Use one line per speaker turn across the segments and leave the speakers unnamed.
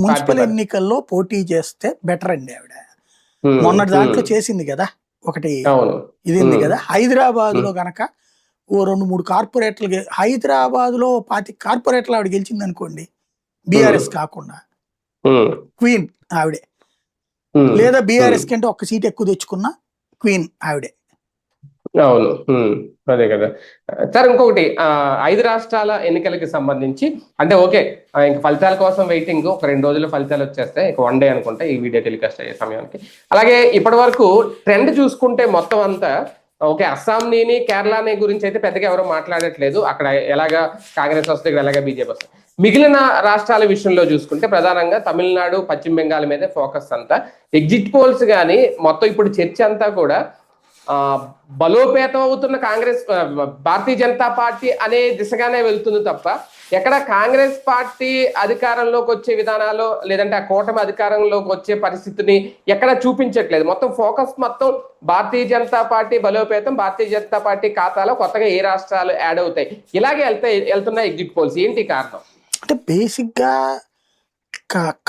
Municipal ఎన్నికల్లో పోటీ చేస్తే బెటర్ అండి ఆవిడ. మొన్నటి దాంట్లో చేసింది కదా ఒకటి, ఇది ఉంది కదా. హైదరాబాద్ లో గనక ఓ 2-3 కార్పొరేట్లు, హైదరాబాద్ లో 25 కార్పొరేట్లు ఆవిడ గెలిచింది అనుకోండి, బీఆర్ఎస్ కాకుండా, క్వీన్ ఆవిడే. లేదా బీఆర్ఎస్ కంటే ఒక్క సీట్ ఎక్కువ తెచ్చుకున్న క్వీన్ ఆవిడే.
అవును, అదే కదా సార్. ఇంకొకటి 5 రాష్ట్రాల ఎన్నికలకి సంబంధించి అంటే ఓకే, ఇంక ఫలితాల కోసం వెయిటింగ్. ఒక 2 రోజుల్లో ఫలితాలు వచ్చేస్తాయి, ఇక 1 డే అనుకుంటా ఈ వీడియో టెలికాస్ట్ అయ్యే సమయానికి. అలాగే ఇప్పటి వరకు ట్రెండ్ చూసుకుంటే మొత్తం అంతా ఓకే, అస్సాంని కేరళని గురించి అయితే పెద్దగా ఎవరో మాట్లాడట్లేదు. అక్కడ ఎలాగా కాంగ్రెస్ వస్తే ఇక్కడ ఎలాగా బీజేపీ వస్తుంది. మిగిలిన రాష్ట్రాల విషయంలో చూసుకుంటే ప్రధానంగా తమిళనాడు, పశ్చిమ బెంగాల్ మీదే ఫోకస్ అంతా. ఎగ్జిట్ పోల్స్ కానీ మొత్తం ఇప్పుడు చర్చ అంతా కూడా బలోపేతం అవుతున్న కాంగ్రెస్, భారతీయ జనతా పార్టీ అనే దిశగానే వెళ్తుంది తప్ప ఎక్కడ కాంగ్రెస్ పార్టీ అధికారంలోకి వచ్చే విధానాలు లేదంటే ఆ కూటమి అధికారంలోకి వచ్చే పరిస్థితిని ఎక్కడ చూపించట్లేదు. మొత్తం ఫోకస్ మొత్తం భారతీయ జనతా పార్టీ బలోపేతం, భారతీయ జనతా పార్టీ ఖాతాలో కొత్తగా ఏ రాష్ట్రాలు యాడ్ అవుతాయి, ఇలాగే వెళ్తున్న ఎగ్జిట్ పోల్స్. ఏంటి కారణం?
అంటే బేసిక్ గా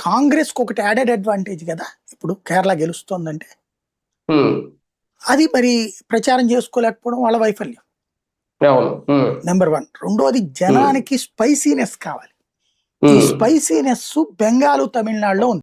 కాంగ్రెస్ కి ఒకటి యాడెడ్ అడ్వాంటేజ్ కదా, ఇప్పుడు కేరళ గెలుస్తోందంటే అది మరి ప్రచారం చేసుకోలేకపోవడం వాళ్ళ వైఫల్యం నెంబర్ 1. రెండోది జనానికి స్పైసీనెస్ కావాలి. ఈ స్పైసీనెస్ బెంగాల్, తమిళనాడులో ఉంది.